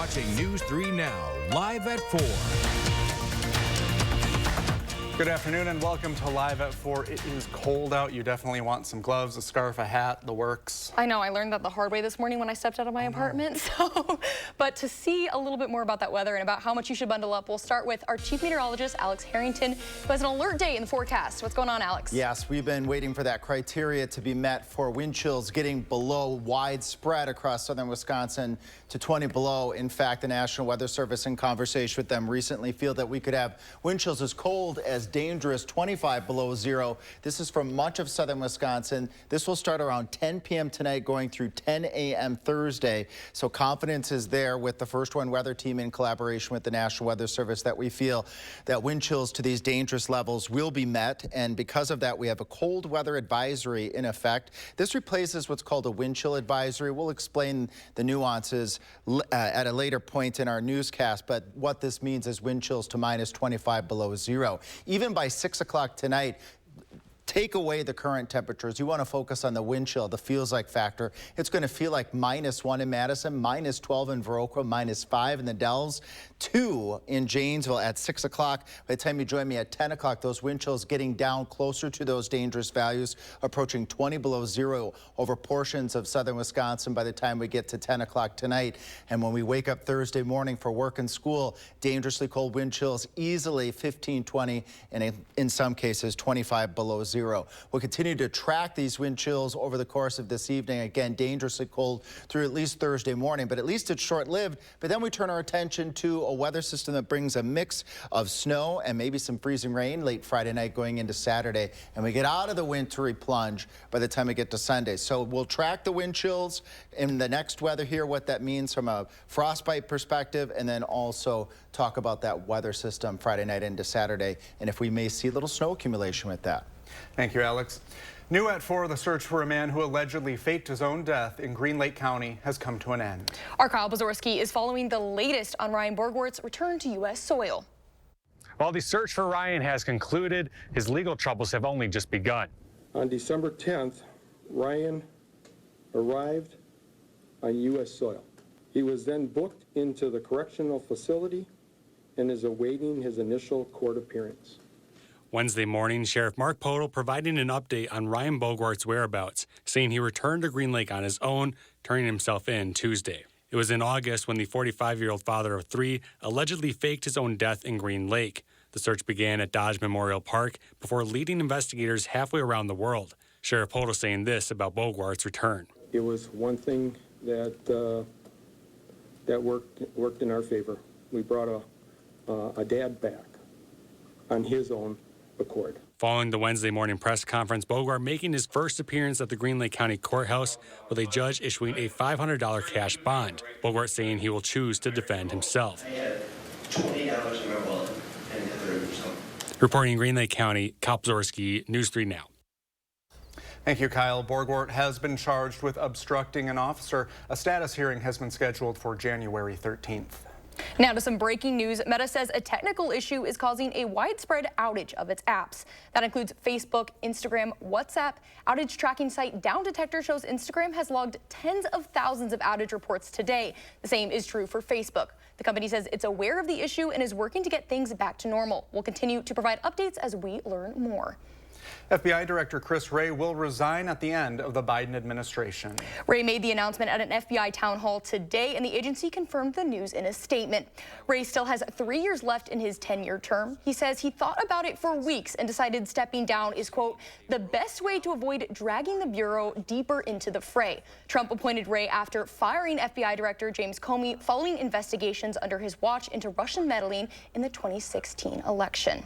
watching News 3 Now, live at 4. Good afternoon and welcome to Live at 4. It is cold out. You definitely want some gloves, a scarf, a hat, the works. I know. I learned that the hard way this morning when I stepped out of my apartment. But to see a little bit more about that weather and about how much you should bundle up, we'll start with our chief meteorologist, Alex Harrington, who has an alert day in the forecast. What's going on, Alex? Yes, we've been waiting for that criteria to be met for wind chills getting below widespread across southern Wisconsin to 20 below. In fact, the National Weather Service, in conversation with them recently, feel that we could have wind chills as cold as dangerous 25 below zero. This is from much of southern Wisconsin. This will start around 10 p.m. tonight going through 10 a.m. Thursday. So confidence is there with the First One Weather Team in collaboration with the National Weather Service that we feel that wind chills to these dangerous levels will be met. And because of that, we have a cold weather advisory in effect. This replaces what's called a wind chill advisory. We'll explain the nuances at a later point in our newscast. But what this means is wind chills to minus 25 below zero. Even by 6 o'clock tonight, take away the current temperatures. You want to focus on the wind chill, the feels like factor. It's going to feel like -1 in Madison, -12 in Viroqua, -5 in the Dells, 2 in Janesville at 6 o'clock. By the time you join me at 10 o'clock, those wind chills getting down closer to those dangerous values, approaching 20 below zero over portions of southern Wisconsin by the time we get to 10 o'clock tonight. And when we wake up Thursday morning for work and school, dangerously cold wind chills easily 15, 20, and in some cases 25 below zero. We'll continue to track these wind chills over the course of this evening. Again, dangerously cold through at least Thursday morning, but at least it's short-lived. But then we turn our attention to a weather system that brings a mix of snow and maybe some freezing rain late Friday night going into Saturday. And we get out of the wintry plunge by the time we get to Sunday. So we'll track the wind chills in the next weather here, what that means from a frostbite perspective, and then also talk about that weather system Friday night into Saturday, and if we may see a little snow accumulation with that. Thank you, Alex. New at 4, the search for a man who allegedly faked his own death in Green Lake County has come to an end. Our Kyle Bozorski is following the latest on Ryan Borgwart's return to U.S. soil. While the search for Ryan has concluded, his legal troubles have only just begun. On December 10th, Ryan arrived on U.S. soil. He was then booked into the correctional facility and is awaiting his initial court appearance. Wednesday morning, Sheriff Mark Podol providing an update on Ryan Borgwart's whereabouts, saying he returned to Green Lake on his own, turning himself in Tuesday. It was in August when the 45-year-old father of 3 allegedly faked his own death in Green Lake. The search began at Dodge Memorial Park before leading investigators halfway around the world. Sheriff Podol saying this about Borgwart's return. It was one thing that worked in our favor. We brought a dad back on his own accord. Following the Wednesday morning press conference, Borgwart making his first appearance at the Green Lake County Courthouse with a judge issuing a $500 cash bond. Borgwart saying he will choose to defend himself. I had $20 in my wallet and something. Reporting in Green Lake County, Kyle Bozorski, News 3 Now. Thank you, Kyle. Borgwart has been charged with obstructing an officer. A status hearing has been scheduled for January 13th. Now to some breaking news. Meta says a technical issue is causing a widespread outage of its apps. That includes Facebook, Instagram, WhatsApp. Outage tracking site Down Detector shows Instagram has logged tens of thousands of outage reports today. The same is true for Facebook. The company says it's aware of the issue and is working to get things back to normal. We'll continue to provide updates as we learn more. FBI Director Chris Wray will resign at the end of the Biden administration. Wray made the announcement at an FBI town hall today, and the agency confirmed the news in a statement. Wray still has 3 years left in his 10-year term. He says he thought about it for weeks and decided stepping down is, quote, the best way to avoid dragging the Bureau deeper into the fray. Trump appointed Wray after firing FBI Director James Comey following investigations under his watch into Russian meddling in the 2016 election.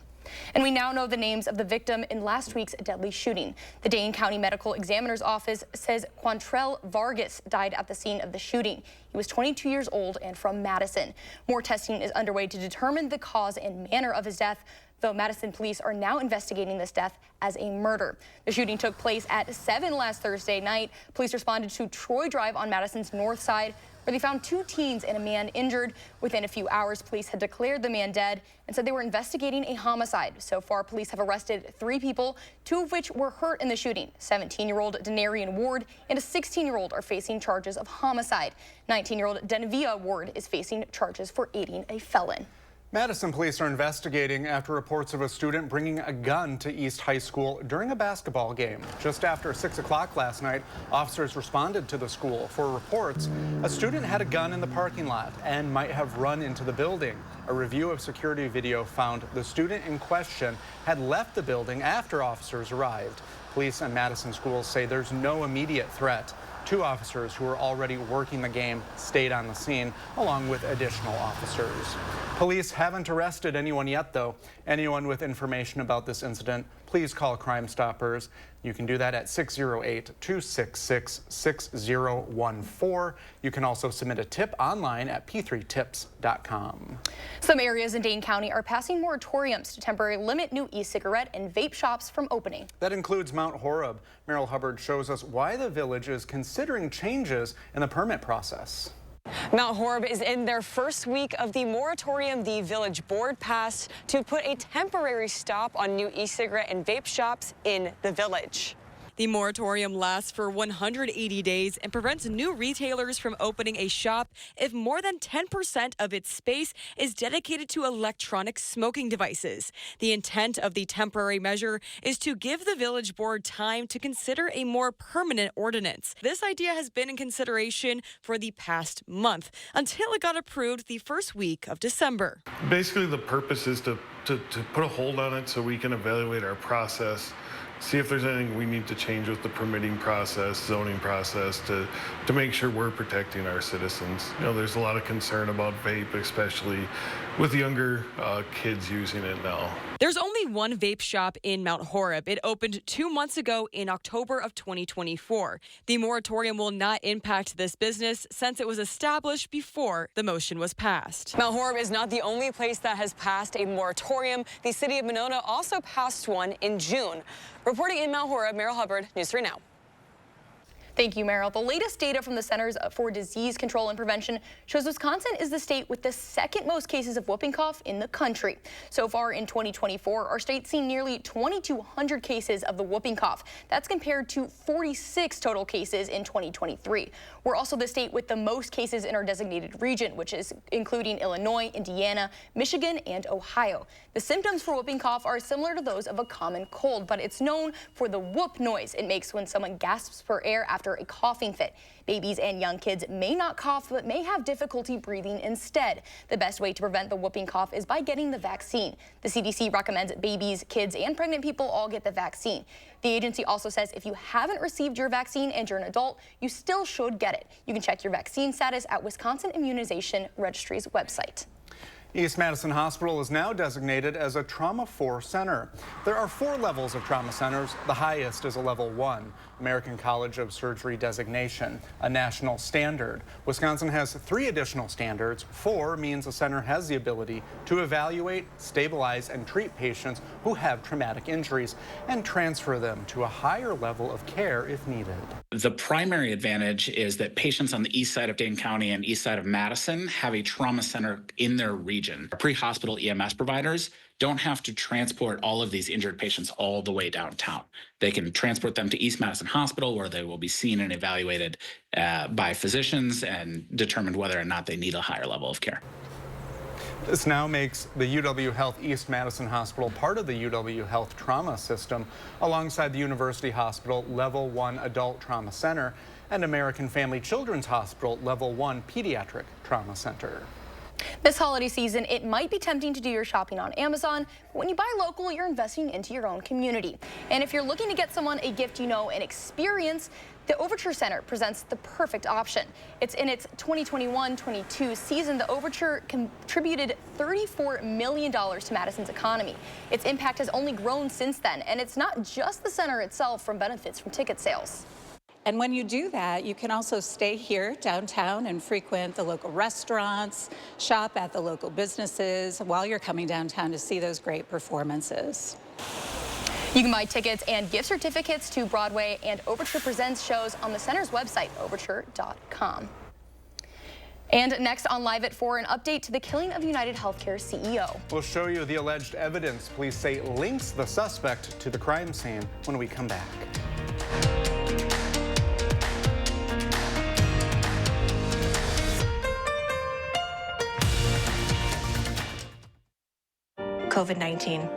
And we now know the names of the victim in last week's deadly shooting. The Dane County Medical Examiner's Office says Quantrell Vargas died at the scene of the shooting. He was 22 years old and from Madison. More testing is underway to determine the cause and manner of his death. though Madison police are now investigating this death as a murder. The shooting took place at 7 last Thursday night. Police responded to Troy Drive on Madison's north side, where they found 2 teens and a man injured. Within a few hours, police had declared the man dead and said they were investigating a homicide. So far, police have arrested 3 people, 2 of which were hurt in the shooting. 17-year-old Denarian Ward and a 16-year-old are facing charges of homicide. 19-year-old Denvia Ward is facing charges for aiding a felon. Madison police are investigating after reports of a student bringing a gun to East High School during a basketball game. Just after 6 o'clock last night, officers responded to the school for reports a student had a gun in the parking lot and might have run into the building. A review of security video found the student in question had left the building after officers arrived. Police and Madison schools say there's no immediate threat. 2 officers who were already working the game stayed on the scene, along with additional officers. Police haven't arrested anyone yet, though. Anyone with information about this incident, please call Crime Stoppers. You can do that at 608-266-6014. You can also submit a tip online at p3tips.com. Some areas in Dane County are passing moratoriums to temporarily limit new e-cigarette and vape shops from opening. That includes Mount Horeb. Merrill Hubbard shows us why the village is considering changes in the permit process. Mount Horeb is in their first week of the moratorium the village board passed to put a temporary stop on new e-cigarette and vape shops in the village. The moratorium lasts for 180 days and prevents new retailers from opening a shop if more than 10% of its space is dedicated to electronic smoking devices. The intent of the temporary measure is to give the village board time to consider a more permanent ordinance. This idea has been in consideration for the past month until it got approved the first week of December. Basically, the purpose is to put a hold on it so we can evaluate our process, see if there's anything we need to change with the permitting process, zoning process to make sure we're protecting our citizens. You know, there's a lot of concern about vape, especially with younger kids using it now. There's only one vape shop in Mount Horeb. It opened 2 months ago in October of 2024. The moratorium will not impact this business since it was established before the motion was passed. Mount Horeb is not the only place that has passed a moratorium. The city of Monona also passed one in June. Reporting in Mount Horeb, Merrill Hubbard, News 3 Now. Thank you, Merrill. The latest data from the Centers for Disease Control and Prevention shows Wisconsin is the state with the 2nd most cases of whooping cough in the country. So far in 2024, our state's seen nearly 2,200 cases of the whooping cough. That's compared to 46 total cases in 2023. We're also the state with the most cases in our designated region, which is including Illinois, Indiana, Michigan, and Ohio. The symptoms for whooping cough are similar to those of a common cold, but it's known for the whoop noise it makes when someone gasps for air after a coughing fit. Babies and young kids may not cough, but may have difficulty breathing instead. The best way to prevent the whooping cough is by getting the vaccine. The CDC recommends babies, kids, and pregnant people all get the vaccine. The agency also says if you haven't received your vaccine and you're an adult, you still should get it. You can check your vaccine status at Wisconsin Immunization Registry's website. East Madison Hospital is now designated as a Trauma 4 center. There are 4 levels of trauma centers. The highest is a level 1, American College of Surgery designation, a national standard. Wisconsin has 3 additional standards. 4 means a center has the ability to evaluate, stabilize, and treat patients who have traumatic injuries and transfer them to a higher level of care if needed. The primary advantage is that patients on the east side of Dane County and east side of Madison have a trauma center in their region. Pre-hospital EMS providers don't have to transport all of these injured patients all the way downtown. They can transport them to East Madison Hospital, where they will be seen and evaluated by physicians and determined whether or not they need a higher level of care. This now makes the UW Health East Madison Hospital part of the UW Health Trauma System, alongside the University Hospital Level 1 Adult Trauma Center and American Family Children's Hospital Level 1 Pediatric Trauma Center. This holiday season, it might be tempting to do your shopping on Amazon, but when you buy local, you're investing into your own community. And if you're looking to get someone a gift you know and experience, the Overture Center presents the perfect option. It's in its 2021-22 season. The Overture contributed $34 million to Madison's economy. Its impact has only grown since then, and it's not just the center itself from benefits from ticket sales. And when you do that, you can also stay here downtown and frequent the local restaurants, shop at the local businesses while you're coming downtown to see those great performances. You can buy tickets and gift certificates to Broadway and Overture Presents shows on the center's website, overture.com. And next on Live at 4, an update to the killing of United Healthcare CEO. We'll show you the alleged evidence police say links the suspect to the crime scene when we come back. COVID-19.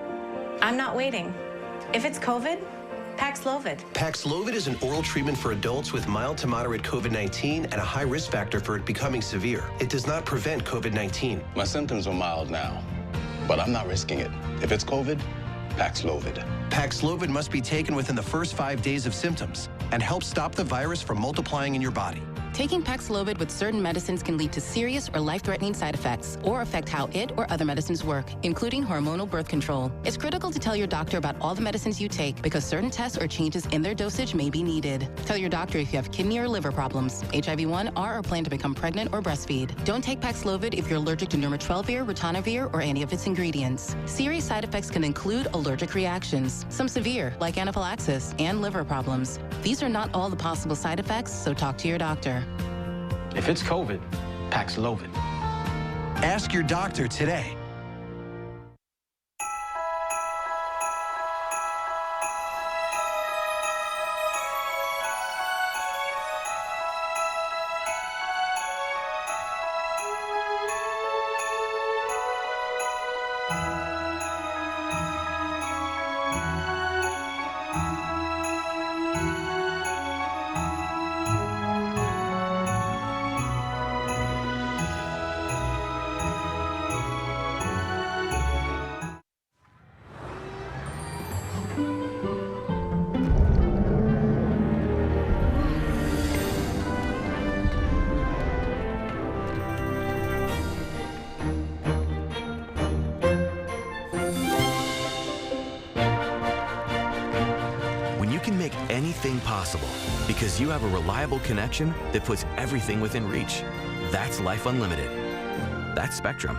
I'm not waiting. If it's COVID, Paxlovid. Paxlovid is an oral treatment for adults with mild to moderate COVID-19 and a high risk factor for it becoming severe. It does not prevent COVID-19. My symptoms are mild now, but I'm not risking it. If it's COVID, Paxlovid. Paxlovid must be taken within the first 5 days of symptoms and help stop the virus from multiplying in your body. Taking Paxlovid with certain medicines can lead to serious or life-threatening side effects or affect how it or other medicines work, including hormonal birth control. It's critical to tell your doctor about all the medicines you take because certain tests or changes in their dosage may be needed. Tell your doctor if you have kidney or liver problems, HIV-1, or plan to become pregnant or breastfeed. Don't take Paxlovid if you're allergic to nirmatrelvir, ritonavir, or any of its ingredients. Serious side effects can include allergic reactions, some severe, like anaphylaxis, and liver problems. These are not all the possible side effects, so talk to your doctor. If it's COVID, Paxlovid. Ask your doctor today. Anything possible because you have a reliable connection that puts everything within reach. That's Life Unlimited. That's Spectrum.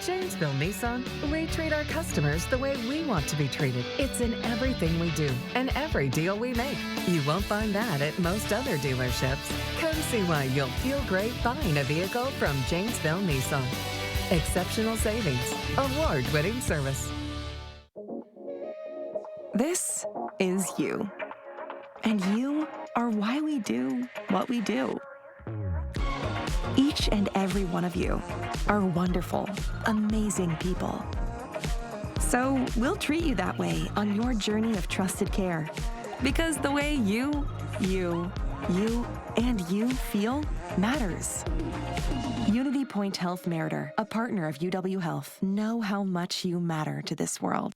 Janesville Nissan, we treat our customers the way we want to be treated. It's in everything we do and every deal we make. You won't find that at most other dealerships. Come see why you'll feel great buying a vehicle from Janesville Nissan. Exceptional savings, award-winning service. This is you. And you are why we do what we do. Each and every one of you are wonderful, amazing people. So we'll treat you that way on your journey of trusted care. Because the way you feel matters. Unity Point Health Meritor, a partner of UW Health. Know how much you matter to this world.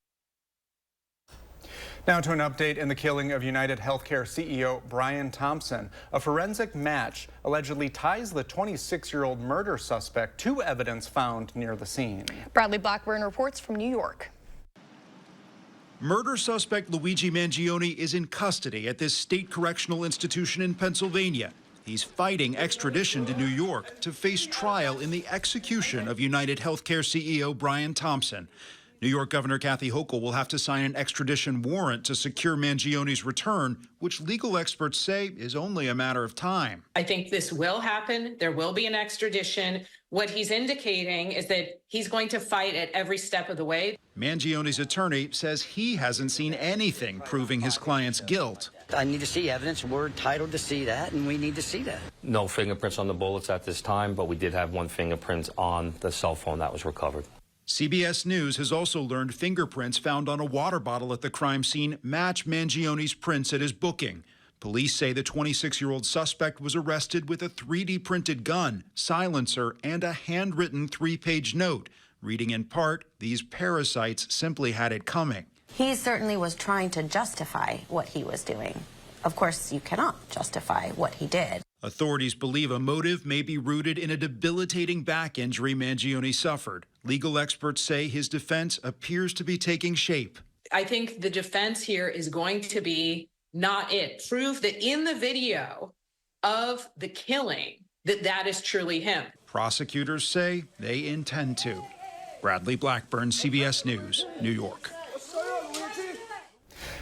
Now to an update in the killing of United Healthcare CEO Brian Thompson. A forensic match allegedly ties the 26-year-old murder suspect to evidence found near the scene. Bradley Blackburn reports from New York. Murder suspect Luigi Mangione is in custody at this state correctional institution in Pennsylvania. He's fighting extradition to New York to face trial in the execution of United Healthcare CEO Brian Thompson. New York Governor Kathy Hochul will have to sign an extradition warrant to secure Mangione's return, which legal experts say is only a matter of time. I think this will happen. There will be an extradition. What he's indicating is that he's going to fight at every step of the way. Mangione's attorney says he hasn't seen anything proving his client's guilt. I need to see evidence. We're entitled to see that, and we need to see that. No fingerprints on the bullets at this time, but we did have one fingerprint on the cell phone that was recovered. CBS News has also learned fingerprints found on a water bottle at the crime scene match Mangione's prints at his booking. Police say the 26-year-old suspect was arrested with a 3D printed gun, silencer, and a handwritten 3-page note, reading in part, "These parasites simply had it coming." He certainly was trying to justify what he was doing. Of course, you cannot justify what he did. Authorities believe a motive may be rooted in a debilitating back injury Mangione suffered. Legal experts say his defense appears to be taking shape. I think the defense here is going to be not it. Prove that in the video of the killing, that is truly him. Prosecutors say they intend to. Bradley Blackburn, CBS News, New York.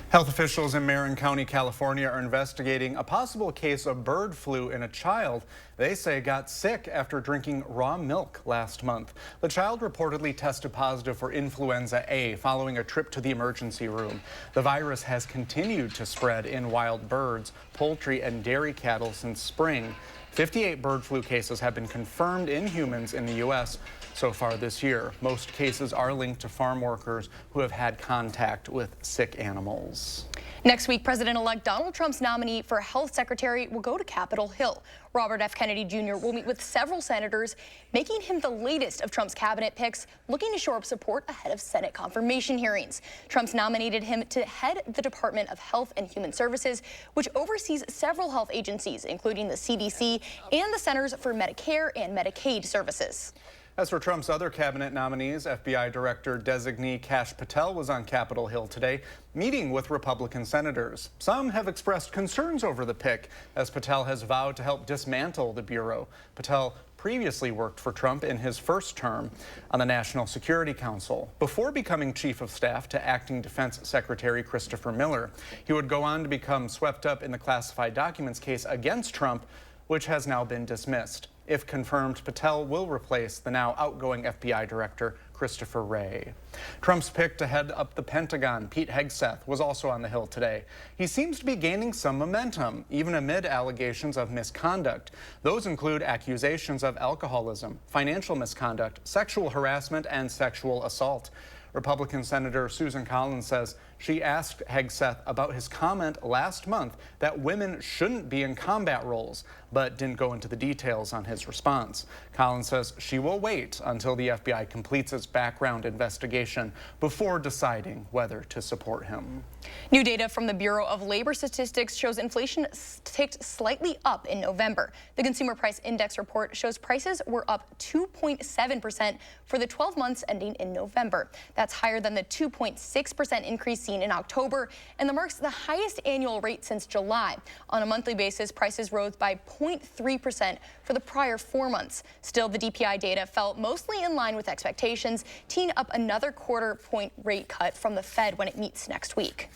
Health officials in Marin County, California are investigating a possible case of bird flu in a child they say got sick after drinking raw milk last month. The child reportedly tested positive for influenza A following a trip to the emergency room. The virus has continued to spread in wild birds, poultry, and dairy cattle since spring. 58 bird flu cases have been confirmed in humans in the U.S. so far this year. Most cases are linked to farm workers who have had contact with sick animals. Next week, President-elect Donald Trump's nominee for Health Secretary will go to Capitol Hill. Robert F. Kennedy Jr. will meet with several senators, making him the latest of Trump's cabinet picks, looking to shore up support ahead of Senate confirmation hearings. Trump's nominated him to head the Department of Health and Human Services, which oversees several health agencies, including the CDC and the Centers for Medicare and Medicaid Services. As for Trump's other cabinet nominees, FBI Director-designee Kash Patel was on Capitol Hill today, meeting with Republican senators. Some have expressed concerns over the pick, as Patel has vowed to help dismantle the Bureau. Patel previously worked for Trump in his first term on the National Security Council before becoming chief of staff to acting Defense Secretary Christopher Miller. He would go on to become swept up in the classified documents case against Trump, which has now been dismissed. If confirmed, Patel will replace the now outgoing FBI Director Christopher Wray. Trump's pick to head up the Pentagon, Pete Hegseth, was also on the Hill today. He seems to be gaining some momentum, even amid allegations of misconduct. Those include accusations of alcoholism, financial misconduct, sexual harassment, and sexual assault. Republican Senator Susan Collins says she asked Hegseth about his comment last month that women shouldn't be in combat roles, but didn't go into the details on his response. Collins says she will wait until the FBI completes its background investigation before deciding whether to support him. New data from the Bureau of Labor Statistics shows inflation ticked slightly up in November. The Consumer Price Index report shows prices were up 2.7% for the 12 months ending in November. That's higher than the 2.6% increase seen in October, and that marks the highest annual rate since July. On a monthly basis, prices rose by 0.3% for the prior 4 months. Still, the DPI data fell mostly in line with expectations, teeing up another quarter-point rate cut from the Fed when it meets next week.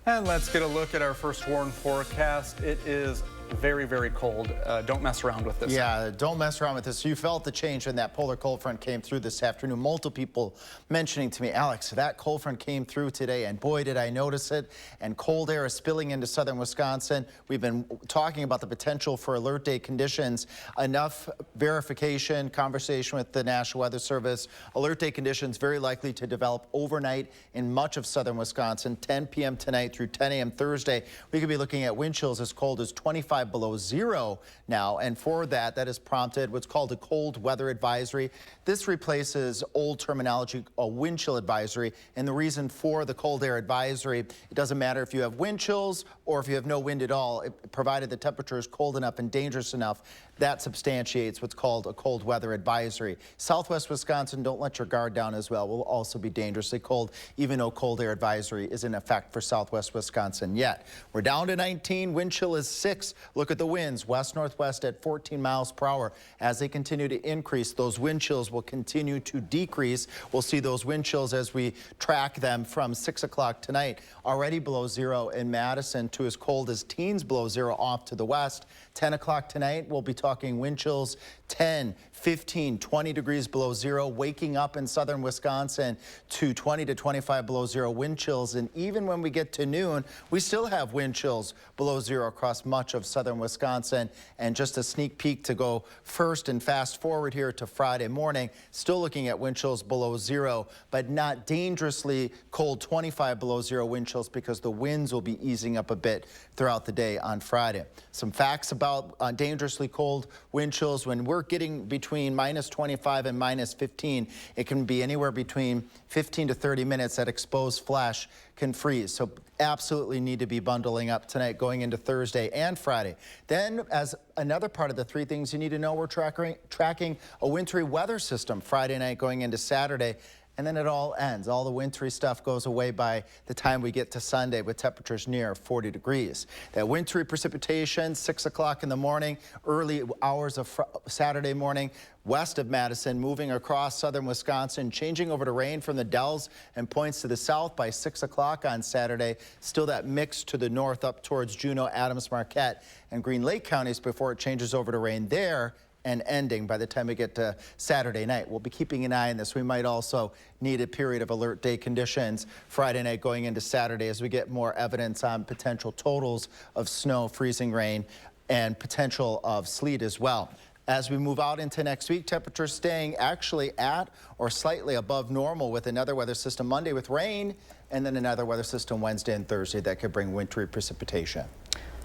And let's get a look at our first warn forecast. It is very, very cold. Don't mess around with this. Yeah, don't mess around with this. You felt the change when that polar cold front came through this afternoon. Multiple people mentioning to me, Alex, that cold front came through today, and boy, did I notice it. And cold air is spilling into southern Wisconsin. We've been talking about the potential for alert day conditions. Enough verification, conversation with the National Weather Service. Alert day conditions very likely to develop overnight in much of southern Wisconsin, 10 p.m. tonight through 10 a.m. Thursday. We could be looking at wind chills as cold as 25 below zero now, and for that has prompted what's called a cold weather advisory. This replaces old terminology, a wind chill advisory, and the reason for the cold air advisory, it doesn't matter if you have wind chills or if you have no wind at all, provided the temperature is cold enough and dangerous enough. That substantiates what's called a cold weather advisory. Southwest Wisconsin, don't let your guard down as well. Will also be dangerously cold, even though cold air advisory is in effect for Southwest Wisconsin yet. We're down to 19, wind chill is 6. Look at the winds, west-northwest at 14 miles per hour. As they continue to increase, those wind chills will continue to decrease. We'll see those wind chills as we track them from 6 o'clock tonight. Already below zero in Madison, to as cold as teens below zero off to the west. 10 o'clock tonight, we'll be talking wind chills 10, 15, 20 degrees below zero, waking up in southern Wisconsin to 20 to 25 below zero wind chills. And even when we get to noon, we still have wind chills below zero across much of southern Wisconsin. And just a sneak peek to go first and fast forward here to Friday morning, still looking at wind chills below zero, but not dangerously cold, 25 below zero wind chills, because the winds will be easing up a bit throughout the day on Friday. Some facts about dangerously cold wind chills: when we're getting between minus 25 and minus 15, it can be anywhere between 15 to 30 minutes. That exposed flesh can freeze. So absolutely need to be bundling up tonight going into Thursday and Friday. Then, as another part of the 3 things you need to know, we're tracking a wintry weather system Friday night going into Saturday. And then it all ends. All the wintry stuff goes away by the time we get to Sunday with temperatures near 40 degrees. That wintry precipitation, 6 o'clock in the morning, early hours of Saturday morning, west of Madison, moving across southern Wisconsin, changing over to rain from the Dells and points to the south by 6 o'clock on Saturday. Still that mix to the north up towards Juneau, Adams, Marquette, and Green Lake counties before it changes over to rain there and ending by the time we get to Saturday night. We'll be keeping an eye on this. We might also need a period of alert day conditions Friday night going into Saturday as we get more evidence on potential totals of snow, freezing rain, and potential of sleet as well. As we move out into next week, temperatures staying actually at or slightly above normal with another weather system Monday with rain, and then another weather system Wednesday and Thursday that could bring wintry precipitation.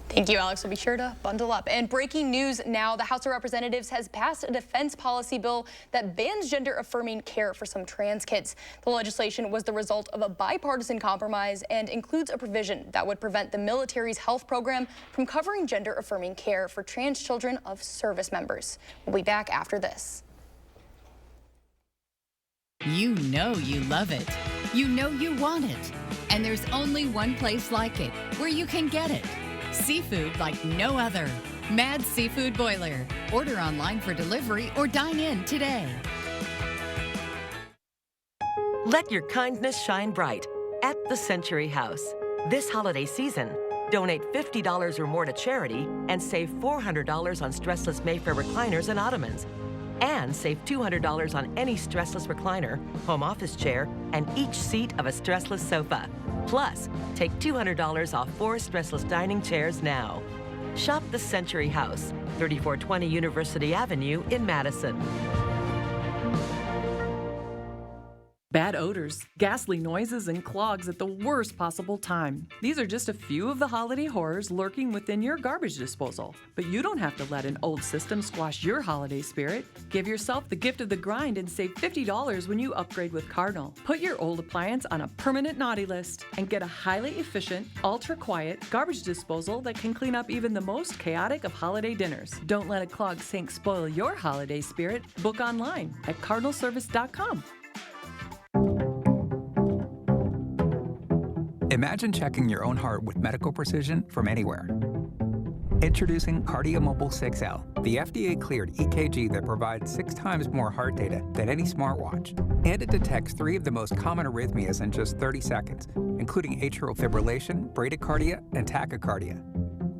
Thank you, Alex. We'll be sure to bundle up. And breaking news now, the House of Representatives has passed a defense policy bill that bans gender-affirming care for some trans kids. The legislation was the result of a bipartisan compromise and includes a provision that would prevent the military's health program from covering gender-affirming care for trans children of service members. We'll be back after this. You know you love it. You know you want it. And there's only one place like it where you can get it. Seafood like no other. Mad Seafood Boiler. Order online for delivery or dine in today. Let your kindness shine bright at the Century House. This holiday season, donate $50 or more to charity and save $400 on stressless Mayfair recliners and ottomans. And save $200 on any stressless recliner, home office chair, and each seat of a stressless sofa. Plus, take $200 off 4 stressless dining chairs now. Shop the Century House, 3420 University Avenue in Madison. Bad odors, ghastly noises, and clogs at the worst possible time. These are just a few of the holiday horrors lurking within your garbage disposal. But you don't have to let an old system squash your holiday spirit. Give yourself the gift of the grind and save $50 when you upgrade with Cardinal. Put your old appliance on a permanent naughty list and get a highly efficient, ultra-quiet garbage disposal that can clean up even the most chaotic of holiday dinners. Don't let a clogged sink spoil your holiday spirit. Book online at cardinalservice.com. Imagine checking your own heart with medical precision from anywhere. Introducing KardioMobile 6L, the FDA-cleared EKG that provides 6 times more heart data than any smartwatch. And it detects 3 of the most common arrhythmias in just 30 seconds, including atrial fibrillation, bradycardia, and tachycardia.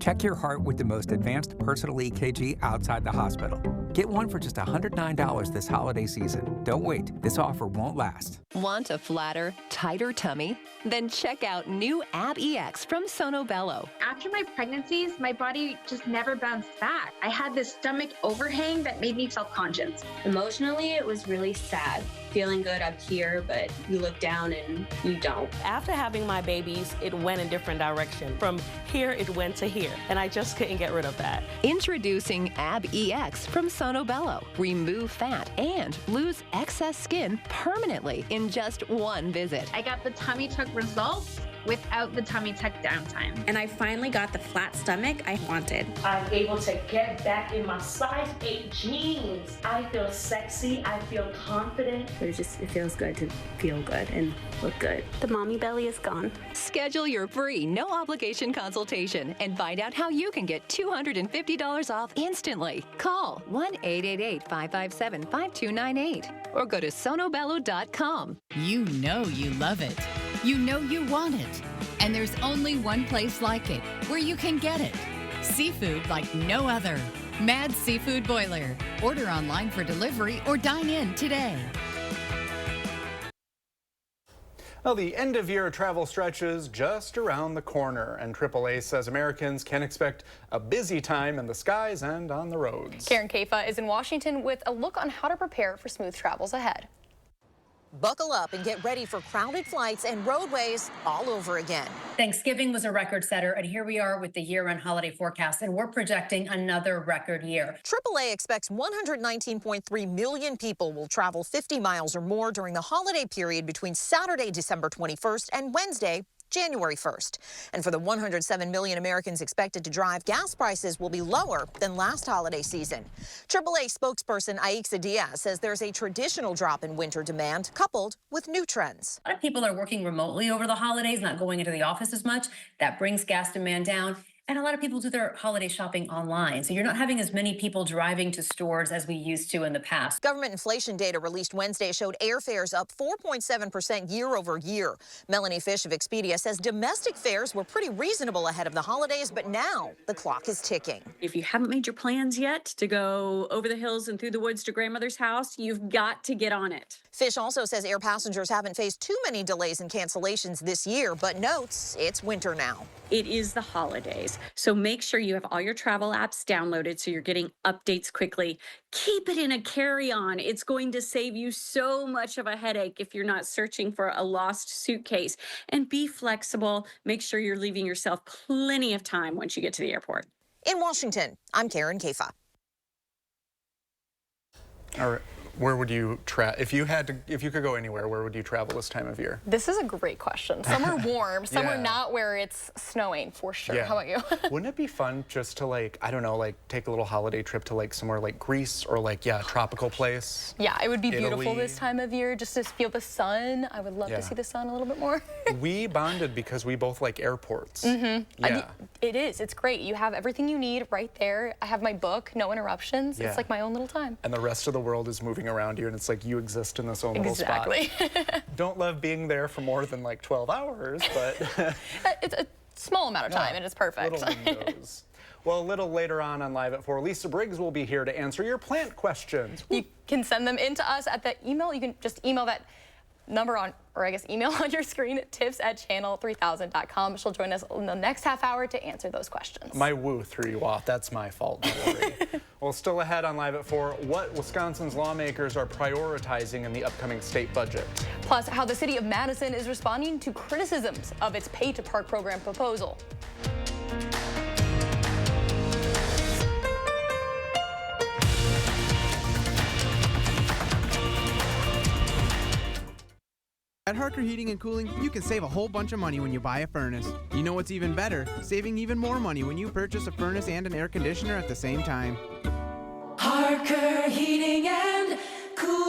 Check your heart with the most advanced personal EKG outside the hospital. Get one for just $109 this holiday season. Don't wait. This offer won't last. Want a flatter, tighter tummy? Then check out new Ab EX from Sono Bello. After my pregnancies, my body just never bounced back. I had this stomach overhang that made me self-conscious. Emotionally, it was really sad. Feeling good up here, but you look down and you don't. After having my babies, it went in a different direction. From here, it went to here, and I just couldn't get rid of that. Introducing Ab EX from Sono Bello. Remove fat and lose excess skin permanently in just one visit. I got the tummy tuck results without the tummy tuck downtime. And I finally got the flat stomach I wanted. I'm able to get back in my size 8 jeans. I feel sexy, I feel confident. It feels good to feel good and look good. The mommy belly is gone. Schedule your free, no obligation consultation and find out how you can get $250 off instantly. Call 1-888-557-5298 or go to sonobello.com. You know you love it. You know you want it. And there's only one place like it where you can get it. Seafood like no other. Mad Seafood Boiler. Order online for delivery or dine in today. Well, the end-of-year travel stretch is just around the corner, and AAA says Americans can expect a busy time in the skies and on the roads. Karen Kafa is in Washington with a look on how to prepare for smooth travels ahead. Buckle up and get ready for crowded flights and roadways all over again. Thanksgiving was a record setter, and here we are with the year-end holiday forecast, and we're projecting another record year. AAA expects 119.3 million people will travel 50 miles or more during the holiday period between Saturday, December 21st and Wednesday, January 1st. And for the 107 million Americans expected to drive, gas prices will be lower than last holiday season. AAA spokesperson Aixa Diaz says there's a traditional drop in winter demand coupled with new trends. A lot of people are working remotely over the holidays, not going into the office as much. That brings gas demand down. And a lot of people do their holiday shopping online. So you're not having as many people driving to stores as we used to in the past. Government inflation data released Wednesday showed airfares up 4.7% year over year. Melanie Fish of Expedia says domestic fares were pretty reasonable ahead of the holidays, but now the clock is ticking. If you haven't made your plans yet to go over the hills and through the woods to grandmother's house, you've got to get on it. Fish also says air passengers haven't faced too many delays and cancellations this year, but notes it's winter now. It is the holidays, so make sure you have all your travel apps downloaded so you're getting updates quickly. Keep it in a carry-on. It's going to save you so much of a headache if you're not searching for a lost suitcase. And be flexible. Make sure you're leaving yourself plenty of time once you get to the airport. In Washington, I'm Karen Kafa. All right. Where would you if you could go anywhere, where would you travel this time of year? This is a great question. Somewhere warm, somewhere Yeah. not where it's snowing for sure. Yeah. How about you? Wouldn't it be fun just to I don't know, take a little holiday trip to somewhere like Greece or a tropical place? Yeah, it would be beautiful Italy. this time of year just to feel the sun. I would love to see the sun a little bit more. We bonded because we both like airports. Mm-hmm. Yeah. It is. It's great. You have everything you need right there. I have my book, no interruptions. Yeah. It's like my own little time. And the rest of the world is moving around you, and it's like you exist in this own little spot. Exactly. Don't love being there for more than 12 hours, but it's a small amount of time, and it's perfect. Little windows. Well, a little later on Live at 4, Lisa Briggs will be here to answer your plant questions. You can send them in to us at the email. You can just email that number email on your screen at tips@channel3000.com. She'll join us in the next half hour to answer those questions. My woo threw you off. That's my fault. Don't worry. Well, still ahead on Live at 4, what Wisconsin's lawmakers are prioritizing in the upcoming state budget. Plus, how the city of Madison is responding to criticisms of its pay-to-park program proposal. At Harker Heating and Cooling, you can save a whole bunch of money when you buy a furnace. You know what's even better? Saving even more money when you purchase a furnace and an air conditioner at the same time. Harker Heating and Cooling.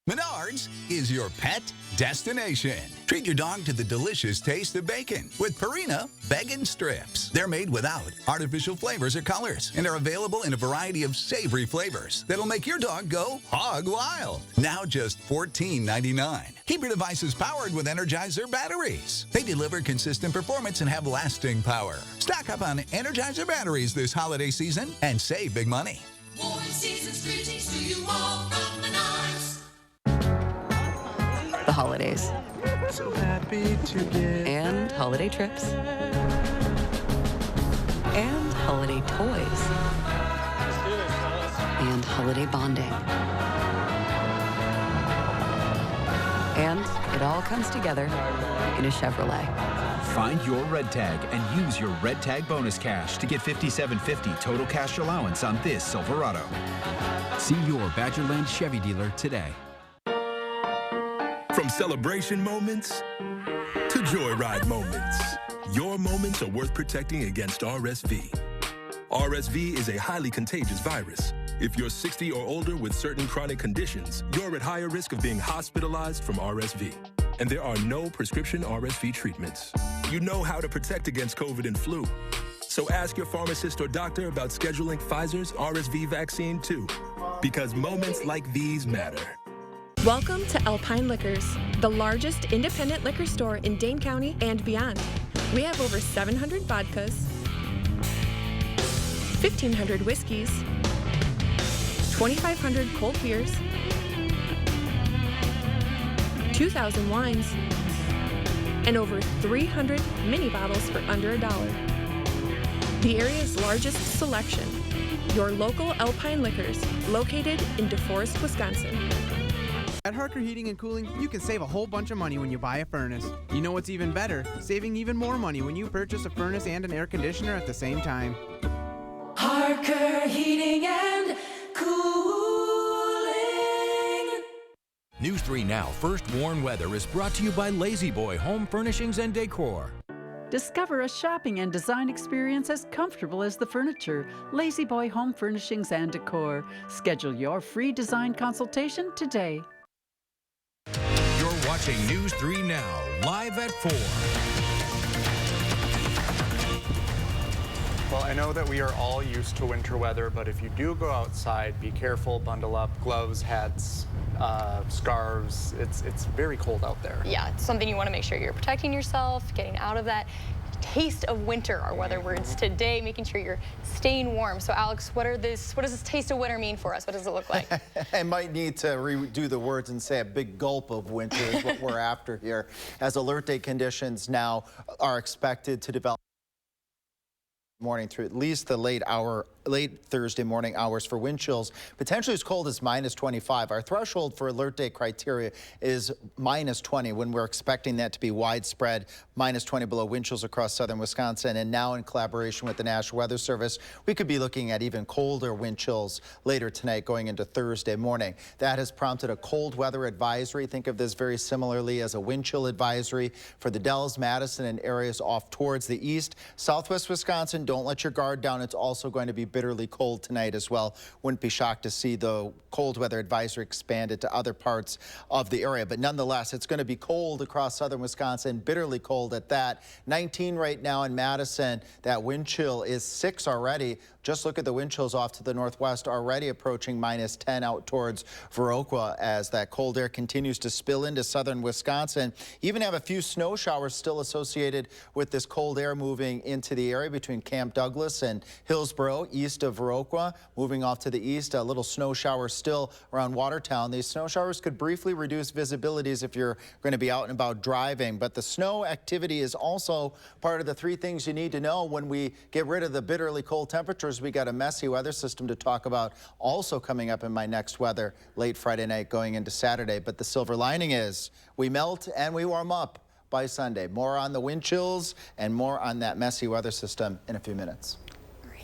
Menards is your pet destination. Treat your dog to the delicious taste of bacon with Purina Bacon Strips. They're made without artificial flavors or colors and are available in a variety of savory flavors that'll make your dog go hog wild. Now just $14.99. Keep your devices powered with Energizer batteries. They deliver consistent performance and have lasting power. Stock up on Energizer batteries this holiday season and save big money. Warm season's greetings to you all from Menards. The holidays. So happy to get And holiday trips. And holiday toys. And holiday bonding. And it all comes together in a Chevrolet. Find your red tag and use your red tag bonus cash to get $5,750 total cash allowance on this Silverado. See your Badgerland Chevy dealer today. From celebration moments to joyride moments, your moments are worth protecting against RSV. RSV is a highly contagious virus. If you're 60 or older with certain chronic conditions, you're at higher risk of being hospitalized from RSV. And there are no prescription RSV treatments. You know how to protect against COVID and flu. So ask your pharmacist or doctor about scheduling Pfizer's RSV vaccine too, because moments like these matter. Welcome to Alpine Liquors, the largest independent liquor store in Dane County and beyond. We have over 700 vodkas, 1,500 whiskeys, 2,500 cold beers, 2,000 wines, and over 300 mini bottles for under $1. The area's largest selection. Your local Alpine Liquors, located in DeForest, Wisconsin. At Harker Heating and Cooling, you can save a whole bunch of money when you buy a furnace. You know what's even better? Saving even more money when you purchase a furnace and an air conditioner at the same time. Harker Heating and Cooling. News 3 Now First Warn Weather is brought to you by Lazy Boy Home Furnishings and Decor. Discover a shopping and design experience as comfortable as the furniture. Lazy Boy Home Furnishings and Decor. Schedule your free design consultation today. You're watching News 3 Now, live at 4. Well, I know that we are all used to winter weather, but if you do go outside, be careful, bundle up, gloves, hats, scarves. It's very cold out there. Yeah, it's something you want to make sure you're protecting yourself, getting out of that taste of winter, our weather words today, making sure you're staying warm. So Alex, what does this taste of winter mean for us? What does it look like? I might need to redo the words and say a big gulp of winter is what we're after here, as alert day conditions now are expected to develop morning through at least the late Thursday morning hours for wind chills, potentially as cold as -25. Our threshold for alert day criteria is -20 when we're expecting that to be widespread, -20 below wind chills across southern Wisconsin. And now in collaboration with the National Weather Service, we could be looking at even colder wind chills later tonight going into Thursday morning. That has prompted a cold weather advisory. Think of this very similarly as a wind chill advisory for the Dells, Madison, and areas off towards the east. Southwest Wisconsin, don't let your guard down. It's also going to be bitterly cold tonight as well. Wouldn't be shocked to see the cold weather advisory expanded to other parts of the area. But nonetheless, it's going to be cold across southern Wisconsin, bitterly cold at that. 19 right now in Madison. That wind chill is 6 already. Just look at the wind chills off to the northwest, already approaching -10 out towards Viroqua as that cold air continues to spill into southern Wisconsin. Even have a few snow showers still associated with this cold air moving into the area between Camp Douglas and Hillsboro, east of Viroqua. Moving off to the east, a little snow shower still around Watertown. These snow showers could briefly reduce visibilities if you're going to be out and about driving, but the snow activity is also part of the 3 things you need to know when we get rid of the bitterly cold temperatures. We got a messy weather system to talk about also coming up in my next weather late Friday night going into Saturday. But the silver lining is we melt and we warm up by Sunday. More on the wind chills and more on that messy weather system in a few minutes.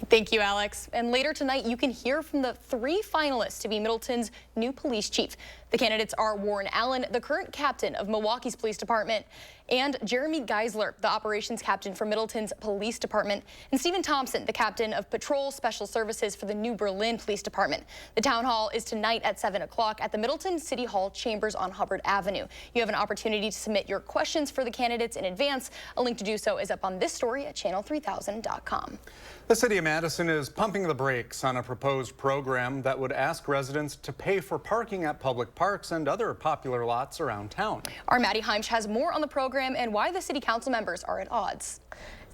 Thank you, Alex. And later tonight, you can hear from the 3 finalists to be Middleton's new police chief. The candidates are Warren Allen, the current captain of Milwaukee's police department, and Jeremy Geisler, the operations captain for Middleton's police department, and Stephen Thompson, the captain of patrol special services for the New Berlin Police Department. The town hall is tonight at 7 o'clock at the Middleton City Hall chambers on Hubbard Avenue. You have an opportunity to submit your questions for the candidates in advance. A link to do so is up on this story at channel3000.com. The city of Madison is pumping the brakes on a proposed program that would ask residents to pay for parking at public parks and other popular lots around town. Our Maddie Heimsch has more on the program and why the city council members are at odds.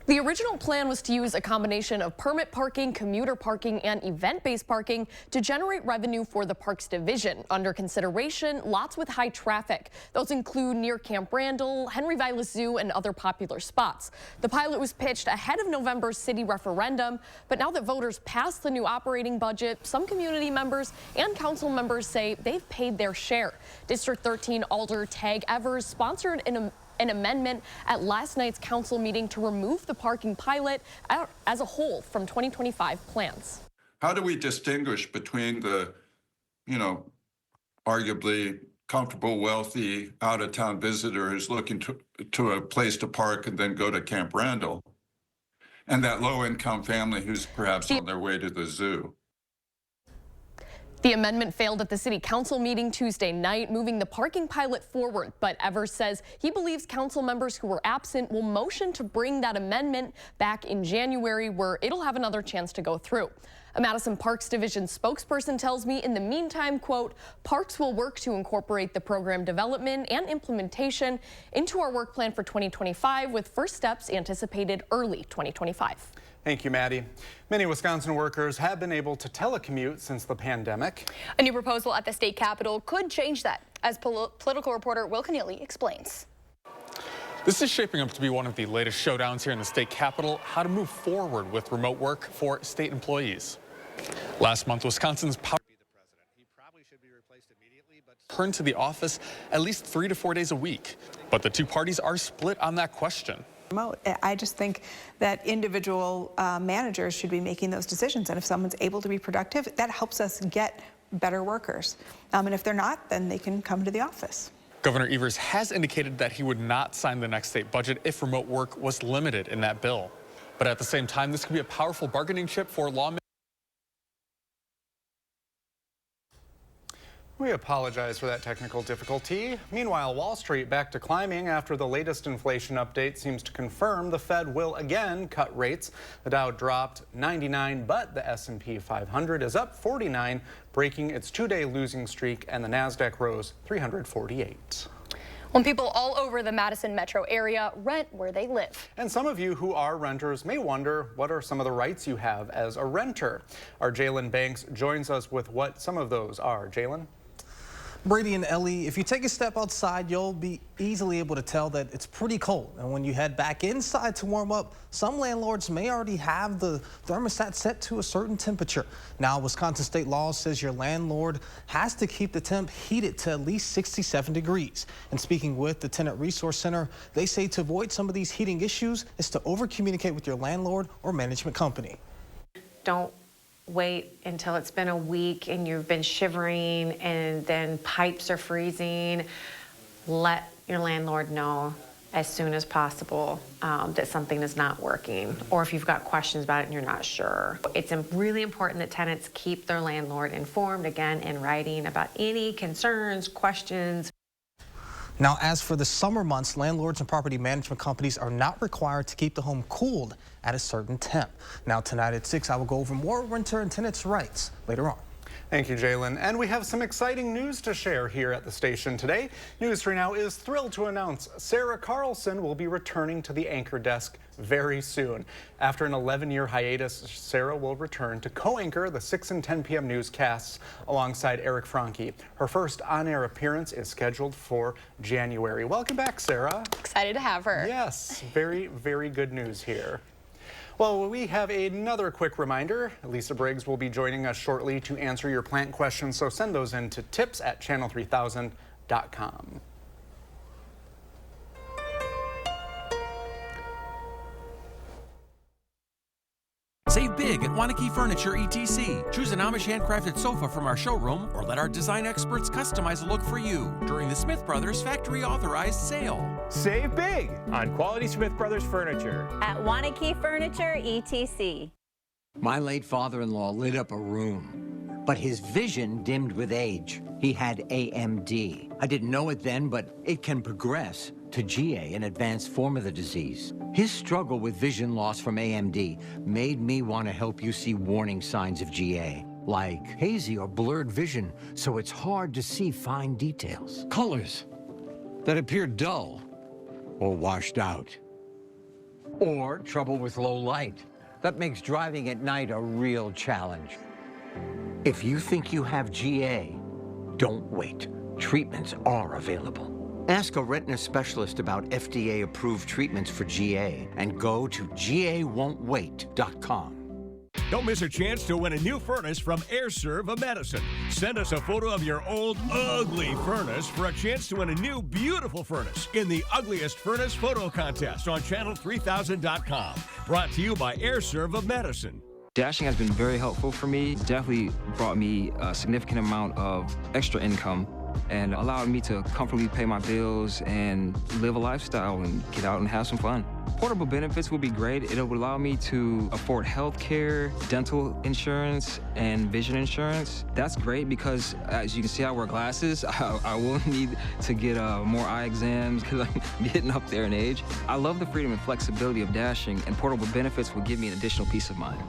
The original plan was to use a combination of permit parking, commuter parking, and event-based parking to generate revenue for the Parks Division. Under consideration, lots with high traffic. Those include near Camp Randall, Henry Vilas Zoo, and other popular spots. The pilot was pitched ahead of November's city referendum, but now that voters passed the new operating budget, some community members and council members say they've paid their share. District 13 Alder Tag Evers sponsored an amendment at last night's council meeting to remove the parking pilot as a whole from 2025 plans. How do we distinguish between the, arguably comfortable, wealthy, out-of-town visitor who's looking to a place to park and then go to Camp Randall, and that low-income family who's perhaps on their way to the zoo? The amendment failed at the city council meeting Tuesday night, moving the parking pilot forward. But Evers says he believes council members who were absent will motion to bring that amendment back in January, where it'll have another chance to go through. A Madison Parks Division spokesperson tells me in the meantime, quote, Parks will work to incorporate the program development and implementation into our work plan for 2025, with first steps anticipated early 2025. Thank you, Maddie. Many Wisconsin workers have been able to telecommute since the pandemic. A new proposal at the state capitol could change that, as political reporter Will Keneally explains. This is shaping up to be one of the latest showdowns here in the state capitol, how to move forward with remote work for state employees. Last month, Wisconsin's power returned to the office at least 3 to 4 days a week, but the 2 parties are split on that question. I just think that individual managers should be making those decisions, and if someone's able to be productive, that helps us get better workers. And if they're not, then they can come to the office. Governor Evers has indicated that he would not sign the next state budget if remote work was limited in that bill. But at the same time, this could be a powerful bargaining chip for lawmakers. We apologize for that technical difficulty. Meanwhile, Wall Street back to climbing after the latest inflation update seems to confirm the Fed will again cut rates. The Dow dropped 99, but the S&P 500 is up 49, breaking its two-day losing streak, and the Nasdaq rose 348. When people all over the Madison metro area rent where they live. And some of you who are renters may wonder, what are some of the rights you have as a renter? Our Jalen Banks joins us with what some of those are. Jalen? Brady and Ellie, if you take a step outside, you'll be easily able to tell that it's pretty cold. And when you head back inside to warm up, some landlords may already have the thermostat set to a certain temperature. Now, Wisconsin state law says your landlord has to keep the temp heated to at least 67 degrees. And speaking with the Tenant Resource Center, they say to avoid some of these heating issues is to over-communicate with your landlord or management company. Don't wait until it's been a week and you've been shivering and then pipes are freezing. Let your landlord know as soon as possible that something is not working, or if you've got questions about it and you're not sure. It's really important that tenants keep their landlord informed, again, in writing about any concerns, questions. Now, as for the summer months, landlords and property management companies are not required to keep the home cooled at a certain temp. Now, tonight at 6, I will go over more renter and tenants' rights later on. Thank you, Jalen. And we have some exciting news to share here at the station today. News 3 Now is thrilled to announce Sarah Carlson will be returning to the anchor desk very soon. After an 11-year hiatus, Sarah will return to co-anchor the 6 and 10 p.m. newscasts alongside Eric Franke. Her first on-air appearance is scheduled for January. Welcome back, Sarah. Excited to have her. Yes, very, very good news here. Well, we have another quick reminder. Lisa Briggs will be joining us shortly to answer your plant questions, so send those in to tips@channel3000.com. Save big at Wanakee Furniture ETC. Choose an Amish handcrafted sofa from our showroom or let our design experts customize a look for you during the Smith Brothers factory authorized sale. Save big on quality Smith Brothers furniture at Wanakee Furniture ETC. My late father-in-law lit up a room, but his vision dimmed with age. He had AMD. I didn't know it then, but it can progress to GA, an advanced form of the disease. His struggle with vision loss from AMD made me want to help you see warning signs of GA, like hazy or blurred vision, so it's hard to see fine details. Colors that appear dull or washed out. Or trouble with low light. That makes driving at night a real challenge. If you think you have GA, don't wait. Treatments are available. Ask a retina specialist about FDA-approved treatments for GA and go to GAWon'tWait.com. Don't miss a chance to win a new furnace from AirServe of Madison. Send us a photo of your old, ugly furnace for a chance to win a new, beautiful furnace in the Ugliest Furnace Photo Contest on channel3000.com. Brought to you by AirServe of Madison. Dashing has been very helpful for me. Definitely brought me a significant amount of extra income and allowed me to comfortably pay my bills and live a lifestyle and get out and have some fun. Portable benefits would be great. It would allow me to afford health care, dental insurance, and vision insurance. That's great because, as you can see, I wear glasses. I will need to get more eye exams because I'm getting up there in age. I love the freedom and flexibility of Dashing, and portable benefits will give me an additional peace of mind.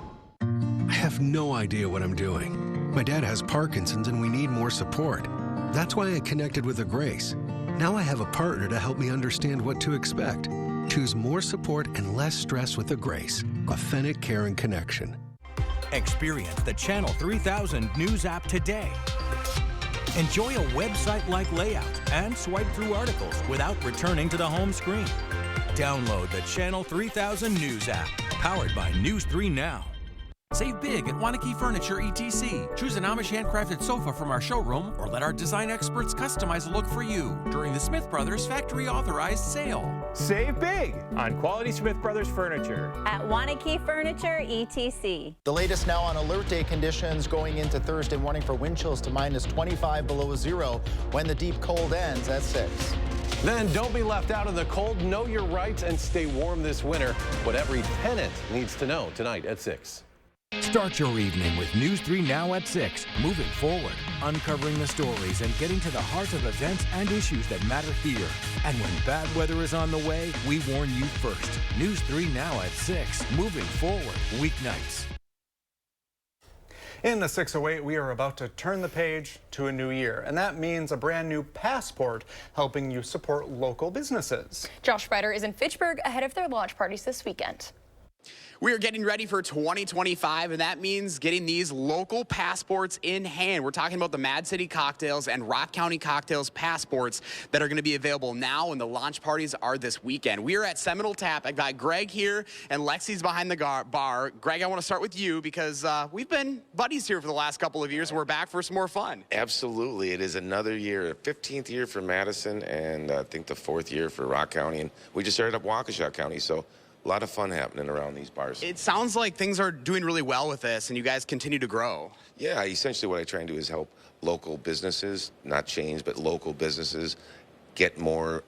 I have no idea what I'm doing. My dad has Parkinson's and we need more support. That's why I connected with a Grace. Now I have a partner to help me understand what to expect. Choose more support and less stress with a Grace. Authentic care and connection. Experience the Channel 3000 News app today. Enjoy a website-like layout and swipe through articles without returning to the home screen. Download the Channel 3000 News app, powered by News 3 Now. Save big at Wanakee Furniture ETC. Choose an Amish handcrafted sofa from our showroom or let our design experts customize a look for you during the Smith Brothers factory authorized sale. Save big on quality Smith Brothers furniture at Wanakee Furniture ETC. The latest now on alert day conditions going into Thursday morning for wind chills to -25 below zero when the deep cold ends at 6. Then don't be left out in the cold. Know your rights and stay warm this winter. What every tenant needs to know tonight at 6. Start your evening with News 3 Now at 6. Moving forward, uncovering the stories and getting to the heart of events and issues that matter here. And when bad weather is on the way, we warn you first. News 3 Now at 6. Moving forward, weeknights. In the 608, we are about to turn the page to a new year, and that means a brand new passport helping you support local businesses. Josh Spreiter is in Fitchburg ahead of their launch parties this weekend. We are getting ready for 2025, and that means getting these local passports in hand. We're talking about the Mad City Cocktails and Rock County Cocktails passports that are going to be available now, and the launch parties are this weekend. We are at Seminole Tap. I've got Greg here, and Lexi's behind the bar. Greg, I want to start with you because we've been buddies here for the last couple of years, and we're back for some more fun. Absolutely. It is another year, 15th year for Madison, and I think the 4th year for Rock County, and we just started up Waukesha County, so a lot of fun happening around these bars. It sounds like things are doing really well with this, and you guys continue to grow. Yeah, essentially what I try and do is help local businesses, not chains, but local businesses, get more